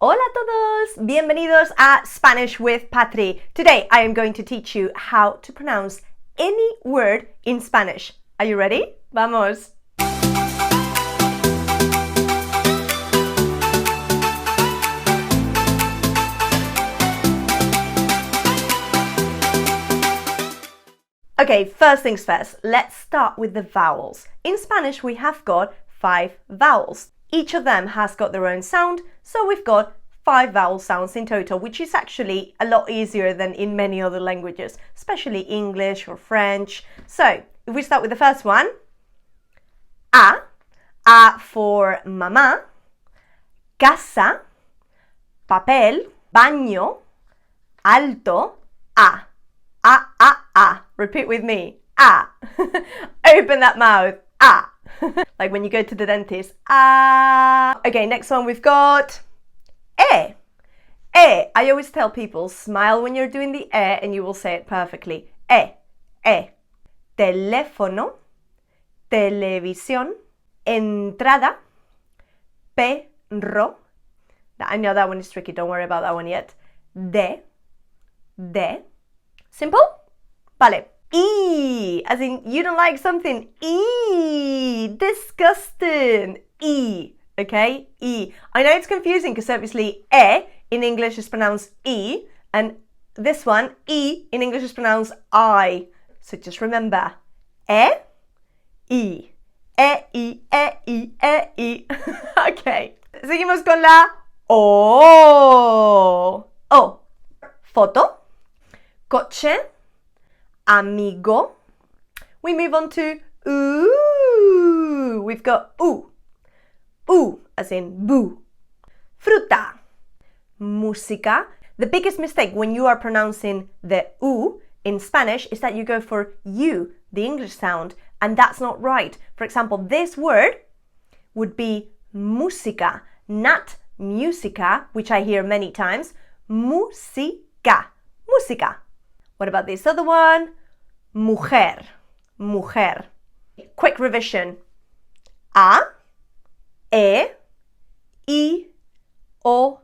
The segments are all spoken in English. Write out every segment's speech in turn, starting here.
Hola a todos! Bienvenidos a Spanish with Patri. Today I am going to teach you how to pronounce any word in Spanish. Are you ready? Vamos! Okay, first things first, let's start with the vowels. In Spanish we have got 5 vowels. Each of them has got their own sound, so we've got 5 vowel sounds in total, which is actually a lot easier than in many other languages, especially English or French. So, if we start with the first one, A for mamá, casa, papel, baño, alto, A. A. Repeat with me. A. Open that mouth. A. Like when you go to the dentist. A. Okay, next one we've got E. E. I always tell people, smile when you're doing the E and you will say it perfectly. E. E. Teléfono. Televisión. Entrada. Perro. I know that one is tricky. Don't worry about that one yet. De. Simple? Vale. E, as in you don't like something. E, disgusting. E, okay? E. I know it's confusing because obviously E in English is pronounced E, and this one, E in English is pronounced I. So just remember, E, I. E, I. Okay. Seguimos con la O. O. Foto. Coche, amigo. We move on to We've got as in boo. Fruta, música. The biggest mistake when you are pronouncing the in Spanish is that you go for U, the English sound, and that's not right. For example, this word would be música, not musica, which I hear many times. Música. What about this other one? Mujer. Quick revision. A, E, I, O,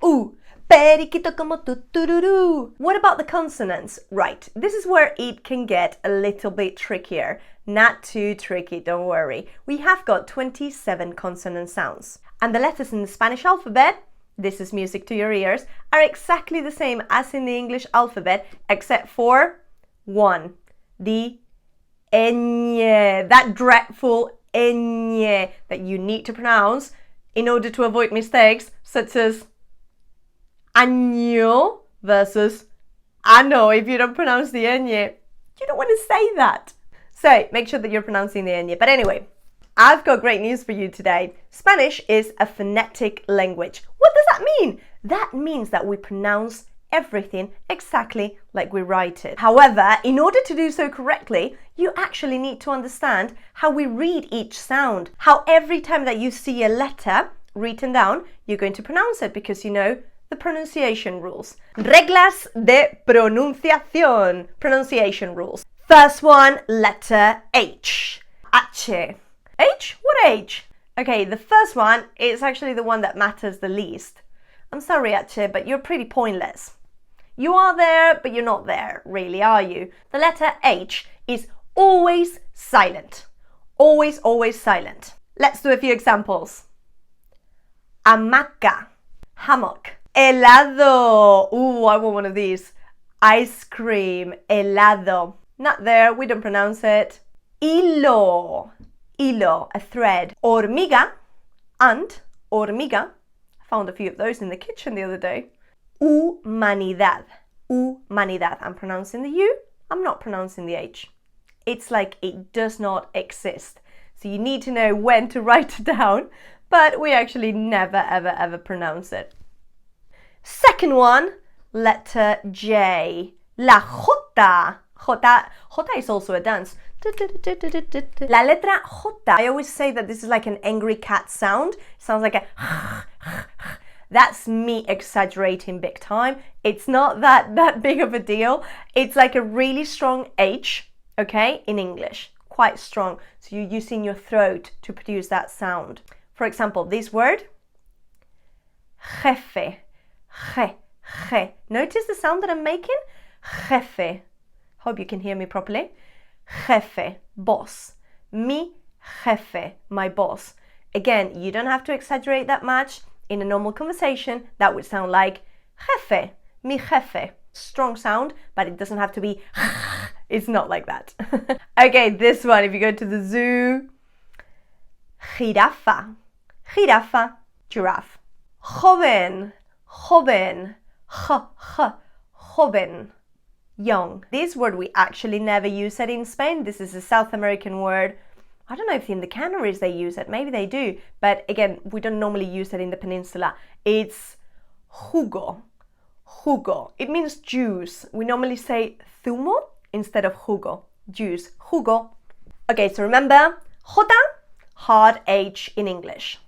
U. Periquito como tu tururú. What about the consonants? Right, this is where it can get a little bit trickier. Not too tricky, don't worry. We have got 27 consonant sounds. And the letters in the Spanish alphabet, this is music to your ears, are exactly the same as in the English alphabet, except for one, the ñ, that dreadful ñ that you need to pronounce in order to avoid mistakes, such as año versus ano. If you don't pronounce the ñ, you don't want to say that. So make sure that you're pronouncing the ñ. But anyway, I've got great news for you today. Spanish is a phonetic language. What does that mean? That means that we pronounce everything exactly like we write it. However, in order to do so correctly, you actually need to understand how we read each sound. How every time that you see a letter written down, you're going to pronounce it because you know the pronunciation rules. Reglas de pronunciación. Pronunciation rules. First one, letter H. H. H? What H? Okay, the first one is actually the one that matters the least. I'm sorry, H, but you're pretty pointless. You are there, but you're not there, really, are you? The letter H is always silent. Always silent. Let's do a few examples. Hamaca, hammock. Helado. Ooh, I want one of these. Ice cream, helado. Not there, we don't pronounce it. Hilo, a thread. Hormiga, ant, hormiga. I found a few of those in the kitchen the other day. Humanidad. I'm pronouncing the U, I'm not pronouncing the H. It's like it does not exist. So you need to know when to write it down, but we actually never ever pronounce it. Second one, letter J. La Jota. Jota is also a dance. La letra J. I always say that this is like an angry cat sound. It sounds like a That's me exaggerating big time. It's not that big of a deal. It's like a really strong H, okay, in English. Quite strong. So you're using your throat to produce that sound. For example, this word, jefe, je, je. Notice the sound that I'm making? Jefe. Hope you can hear me properly. Jefe, boss. Mi jefe, my boss. Again, you don't have to exaggerate that much. In a normal conversation, that would sound like jefe, mi jefe. Strong sound, but it doesn't have to be. It's not like that. Okay, this one, if you go to the zoo, jirafa, jirafa, giraffe. Joven, joven, joven, young. This word we actually never use it in Spain. This is a South American word. I don't know if in the Canaries they use it. Maybe they do. But again, we don't normally use it in the peninsula. It's jugo. Jugo. It means juice. We normally say zumo instead of jugo. Juice. Jugo. Okay, so remember, J, hard H in English.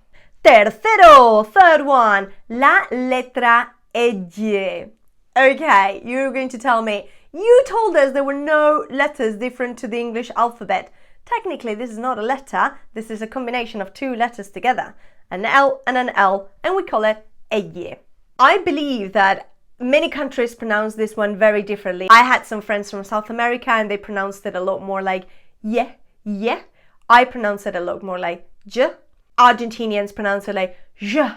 Tercero, third one, la letra Y. Okay, you're going to tell me, you told us there were no letters different to the English alphabet. Technically, this is not a letter. This is a combination of two letters together, an L, and we call it Y. I believe that many countries pronounce this one very differently. I had some friends from South America and they pronounced it a lot more like yeah. I pronounce it a lot more like j. Argentinians pronounce it like j.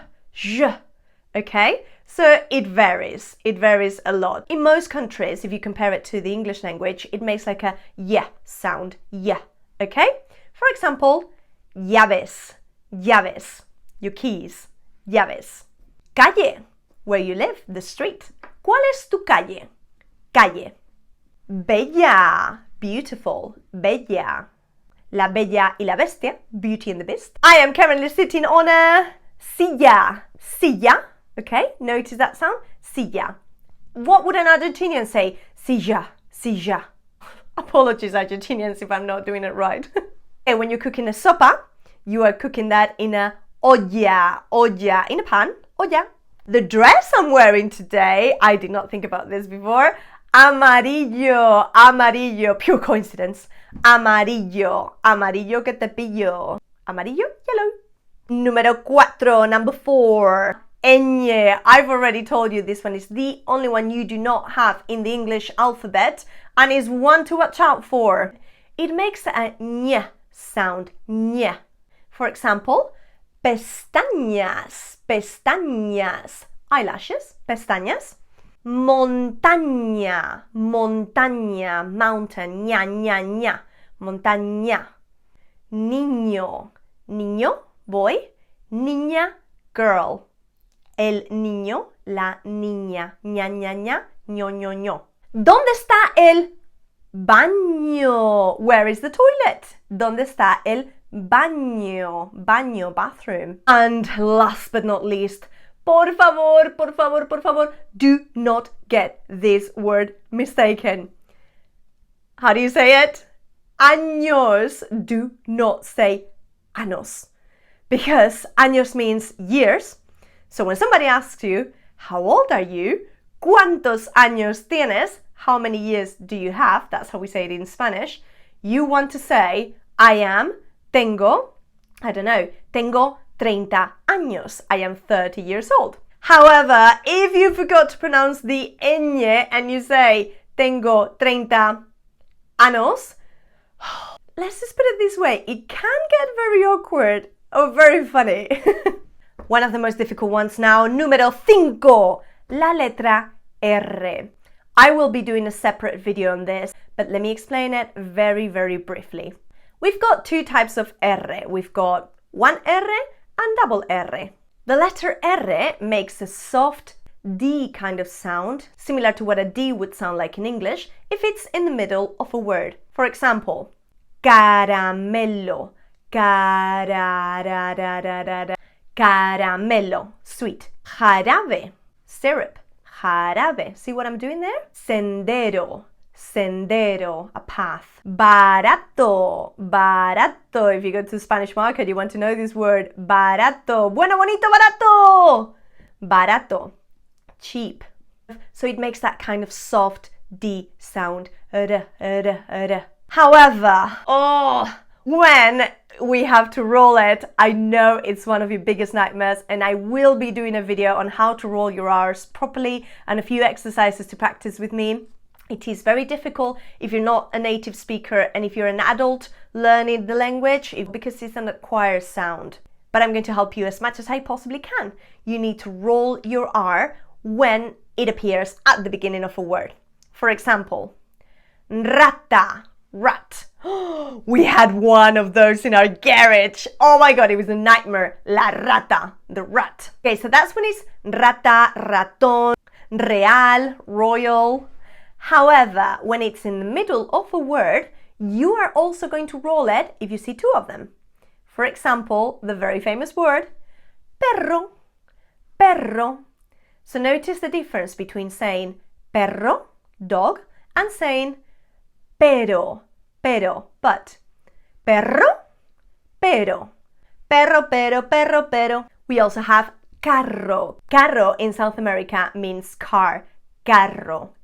Okay? So it varies. It varies a lot. In most countries, if you compare it to the English language, it makes like a yeah sound. Yeah. Okay? For example, llaves. Llaves. Your keys. Llaves. Calle. Where you live, the street. ¿Cuál es tu calle? Calle. Bella. Beautiful. Bella. La Bella y la Bestia. Beauty and the Beast. I am currently sitting on a silla. Silla. Okay, notice that sound? Silla. What would an Argentinian say? Silla. Silla. Apologies, Argentinians, if I'm not doing it right. And when you're cooking a sopa, you are cooking that in a olla. Olla. In a pan. Olla. The dress I'm wearing today, I did not think about this before. Amarillo, amarillo, pure coincidence. Amarillo, amarillo que te pillo. Amarillo, yellow. Número 4, number 4. Ñ. I've already told you this one is the only one you do not have in the English alphabet and is one to watch out for. It makes a ñ sound, ñ. For example, pestañas, pestañas. Eyelashes, pestañas. Montaña, montaña, mountain, ña, ña, ña. Montaña. Niño, niño, boy. Niña, girl. El niño, la niña. Ña, ña, ña, ño, ño, ño. ¿Dónde está el baño? Where is the toilet? ¿Dónde está el baño? Baño, bathroom. And last but not least, por favor, por favor, por favor, do not get this word mistaken. How do you say it? Años. Do not say años. Because años means years. So when somebody asks you, how old are you? ¿Cuántos años tienes? How many years do you have? That's how we say it in Spanish. You want to say, I am, tengo, I don't know, tengo 30 años. I am 30 years old. However, if you forgot to pronounce the ñ and you say, tengo 30 años, let's just put it this way, it can get very awkward or very funny. One of the most difficult ones now, número 5, la letra R. I will be doing a separate video on this, but let me explain it very, very briefly. We've got two types of R. We've got one R and double R. The letter R makes a soft D kind of sound, similar to what a D would sound like in English, if it's in the middle of a word. For example, caramello, caramello, sweet. Jarabe, syrup. Jarabe. See what I'm doing there? Sendero, sendero, a path. Barato, barato. If you go to the Spanish market, you want to know this word. Barato. Bueno, bonito, barato. Barato. Cheap. So it makes that kind of soft D sound. However, when we have to roll it. I know it's one of your biggest nightmares, and I will be doing a video on how to roll your R's properly and a few exercises to practice with me. It is very difficult if you're not a native speaker and if you're an adult learning the language, because it's an acquired sound. But I'm going to help you as much as I possibly can. You need to roll your R when it appears at the beginning of a word. For example, rata, rat. We had one of those in our garage. Oh my God, it was a nightmare. La rata, the rat. Okay, so that's when it's rata, ratón, real, royal. However, when it's in the middle of a word, you are also going to roll it if you see two of them. For example, the very famous word, perro, perro. So notice the difference between saying perro, dog, and saying pero, but. Perro, pero. Perro, pero. We also have carro. Carro in South America means car. Carro.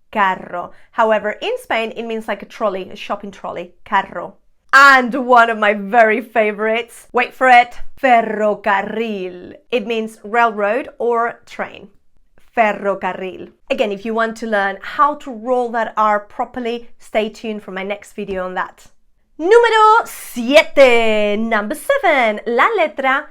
However, in Spain, it means like a trolley, a shopping trolley, carro. And one of my very favorites, wait for it, ferrocarril. It means railroad or train. Ferrocarril. Again, if you want to learn how to roll that R properly, stay tuned for my next video on that. Número 7. Number 7. La letra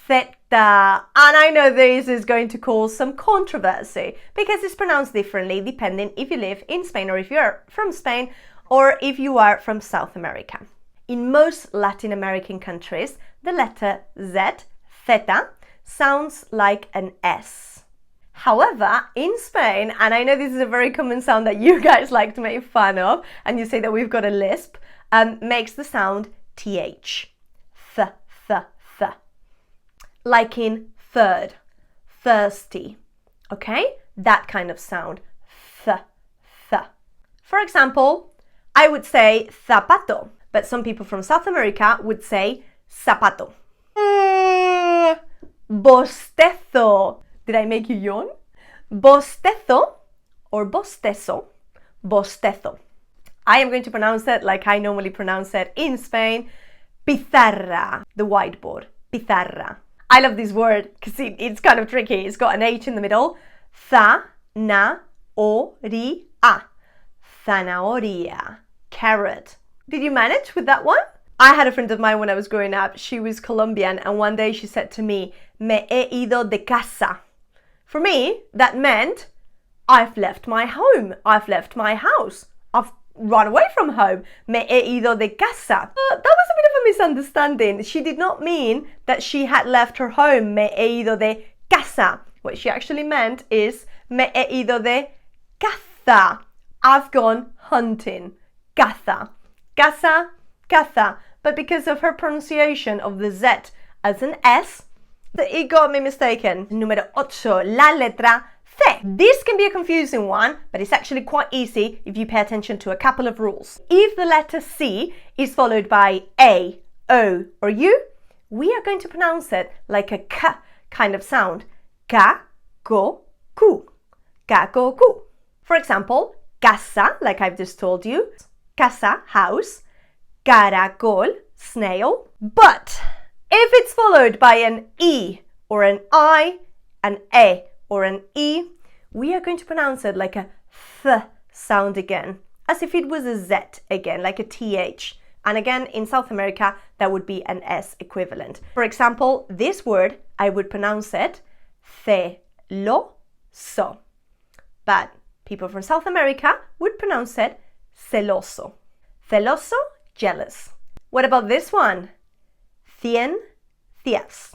Z. And I know this is going to cause some controversy because it's pronounced differently depending if you live in Spain or if you're from Spain or if you are from South America. In most Latin American countries, the letter Z, theta, sounds like an S. However, in Spain, and I know this is a very common sound that you guys like to make fun of, and you say that we've got a lisp, makes the sound TH. Th. Like in third, thirsty, okay? That kind of sound, th. For example, I would say zapato, but some people from South America would say zapato. Bostezo. Did I make you yawn? Bostezo or bostezo, bostezo. I am going to pronounce it like I normally pronounce it in Spain, pizarra, the whiteboard, pizarra. I love this word because it's kind of tricky. It's got an H in the middle. Zanahoria. Zanahoria. Carrot. Did you manage with that one? I had a friend of mine when I was growing up. She was Colombian, and one day she said to me, me he ido de casa. For me, that meant I've left my home. I've left my house. I've run away from home. Me he ido de casa. That was a bit of a misunderstanding. She did not mean that she had left her home. Me he ido de casa. What she actually meant is me he ido de caza. I've gone hunting. Caza. Caza. Caza. But because of her pronunciation of the Z as an S, it got me mistaken. Número 8. La letra C. This can be a confusing one, but it's actually quite easy if you pay attention to a couple of rules. If the letter C is followed by A, O, or U, we are going to pronounce it like a K kind of sound. Ka, go, ku. Ka, go, ku. For example, casa, like I've just told you. Casa, house. Caracol, snail. But if it's followed by an E or an I, an E or an E, we are going to pronounce it like a th sound again, as if it was a Z again, like a TH. And again, in South America, that would be an S equivalent. For example, this word, I would pronounce it celoso. But people from South America would pronounce it celoso. Celoso, jealous. What about this one? Ciencias.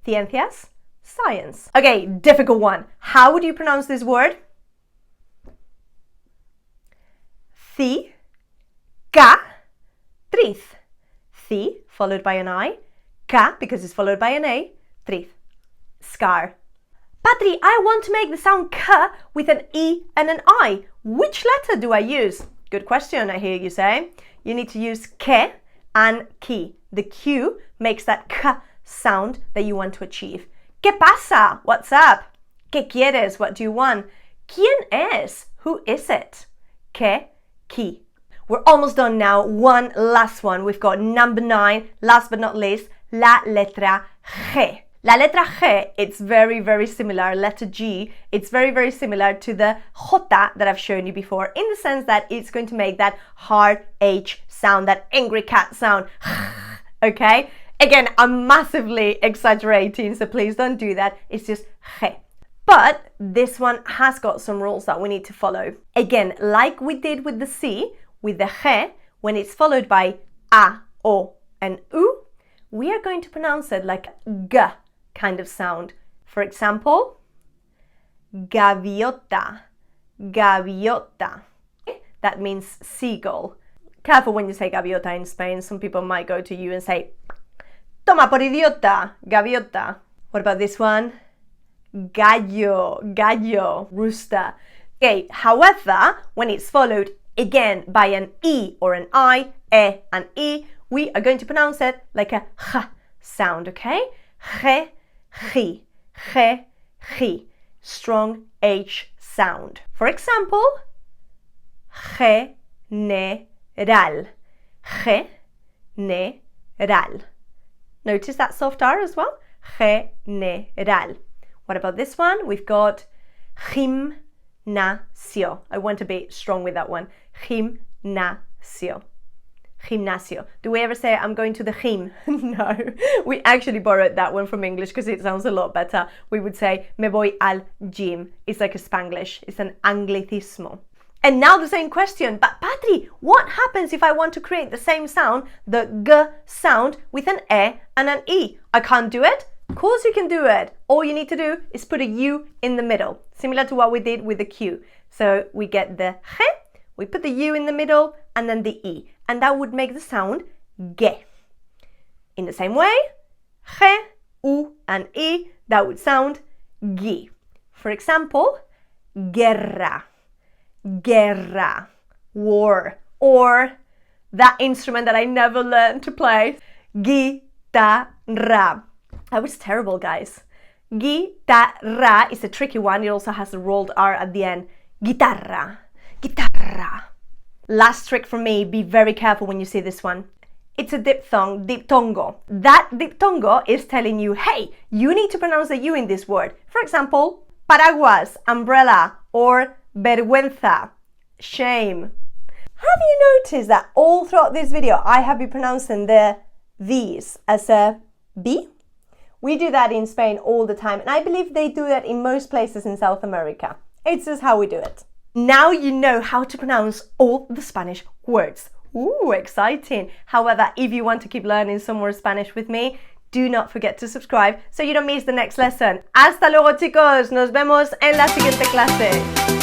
Ciencias, science. Okay, difficult one. How would you pronounce this word? Cicatriz. C followed by an I. Ca, because it's followed by an A. Triz. Scar. Patri, I want to make the sound K with an E and an I. Which letter do I use? Good question, I hear you say. You need to use que and ki. The Q makes that K sound that you want to achieve. ¿Qué pasa? What's up? ¿Qué quieres? What do you want? ¿Quién es? Who is it? Que, ki. We're almost done now. One last one. We've got number 9, last but not least, la letra G. La letra G, it's very, very similar, letter G, it's very, very similar to the J that I've shown you before, in the sense that it's going to make that hard H sound, that angry cat sound, okay? Again, I'm massively exaggerating, so please don't do that, it's just G. But this one has got some rules that we need to follow. Again, like we did with the C, with the G, when it's followed by A, O, and U, we are going to pronounce it like G kind of sound. For example, gaviota, gaviota. That means seagull. Careful when you say gaviota in Spain. Some people might go to you and say, toma por idiota, gaviota. What about this one? Gallo, gallo, rooster. Okay, however, when it's followed again by an E or an I, and E, we are going to pronounce it like a H sound, okay? G, G, G, G. Strong H sound. For example, general, general. Notice that soft R as well. General. What about this one? We've got gimnasio. I went a bit strong with that one. Gimnasio. Gimnasio. Do we ever say I'm going to the gym? No. We actually borrowed that one from English because it sounds a lot better. We would say me voy al gym. It's like a Spanglish. It's an Anglicismo. And now the same question, but Patri, what happens if I want to create the same sound, the G sound, with an E and an E? I can't do it? Of course you can do it. All you need to do is put a U in the middle, similar to what we did with the Q. So we get the G, we put the U in the middle, and then the E. And that would make the sound G. In the same way, G, U, and E, that would sound G. For example, guerra, guerra, war, or that instrument that I never learned to play, guitarra. That was terrible, guys. Guitarra is a tricky one. It also has a rolled R at the end. Guitarra, guitarra. Last trick from me, be very careful when you see this one. It's a diphthong, diphthongo. That diphthongo is telling you, hey, you need to pronounce the U in this word. For example, paraguas, umbrella, or vergüenza, shame. Have you noticed that all throughout this video, I have been pronouncing these as a B? We do that in Spain all the time, and I believe they do that in most places in South America. It's just how we do it. Now you know how to pronounce all the Spanish words. Ooh, exciting. However, if you want to keep learning some more Spanish with me, do not forget to subscribe so you don't miss the next lesson. Hasta luego, chicos. Nos vemos en la siguiente clase.